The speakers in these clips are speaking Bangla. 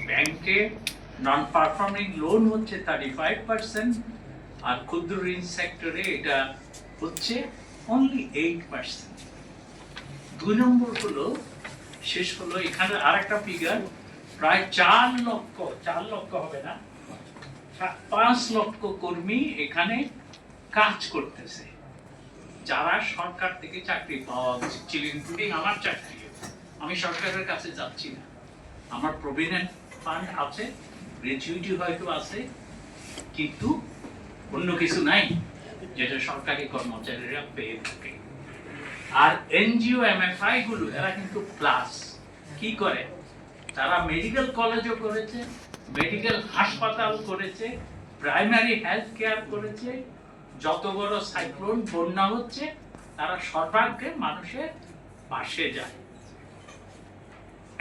ব্যাংকে নন পারফর্মিং লোন হচ্ছে 35%, আর ক্ষুদ্র ঋণ সেক্টরে এটা হচ্ছে অনলি 8%। 2 নম্বর হলো এখানে আরেকটা ফিগার, প্রায় 4 লক্ষ হবে না, 5 লক্ষ কর্মী এখানে কাজ করতেছে, যারা সরকার থেকে চাকরি পাওয়া উচিত ছিল, ইনক্লুডিং আমার চাকরি। আমি সরকারের কাছে যাচ্ছি না, আমার প্রভিডেন্ট ফান্ড আছে, গ্র্যাচুইটি হয়তো আছে, কিন্তু অন্য কিছু নাই যেটা সরকারি কর্মচারীরা পেয়ে থাকে। আর এনজিও এমএফআই গুলো এরা কিন্তু প্লাস কি করে, তারা মেডিকেল কলেজও করেছে, মেডিকেল হাসপাতাল করেছে, প্রাইমারি হেলথ কেয়ার করেছে। যত বড় সাইক্লোন বন্যা হচ্ছে তারা সর্বাগ্রে মানুষের পাশে যায়।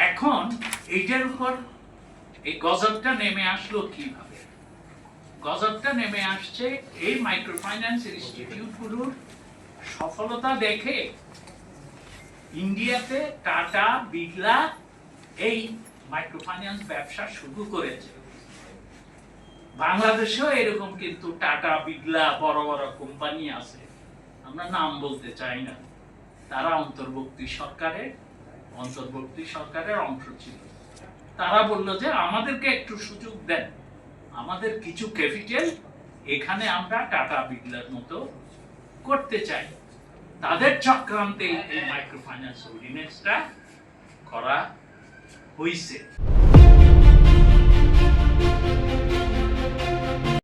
এখন এইটার উপর এই গজবটা নেমে আসলো কিভাবে? গজবটা নেমে আসছে এই মাইক্রো ফাইন্যান্স ইনস্টিটিউট গুলোর সফলতা দেখে। ইন্ডিয়াতে টাটা, বিড়লা এই মাইক্রো ফাইন্যান্স ব্যবসা শুরু করেছে। বাংলাদেশেও এরকম কিন্তু টাটা, বিড়লা বড় বড় কোম্পানি আছে, আমরা নাম বলতে চাই না, তারা অন্তর্বর্তী সরকারের অংশ ছিল। তারা বলল যে আমাদেরকে একটু সুযোগ দেন, আমাদের কিছু ক্যাপিটাল এখানে আমরা টাটা, বিড়লার মতো করতে চাই। তাদের চক্রান্তে এই মাইক্রো ফাইন্যান্স অর্ডিন্যান্সটা করা হয়েছে।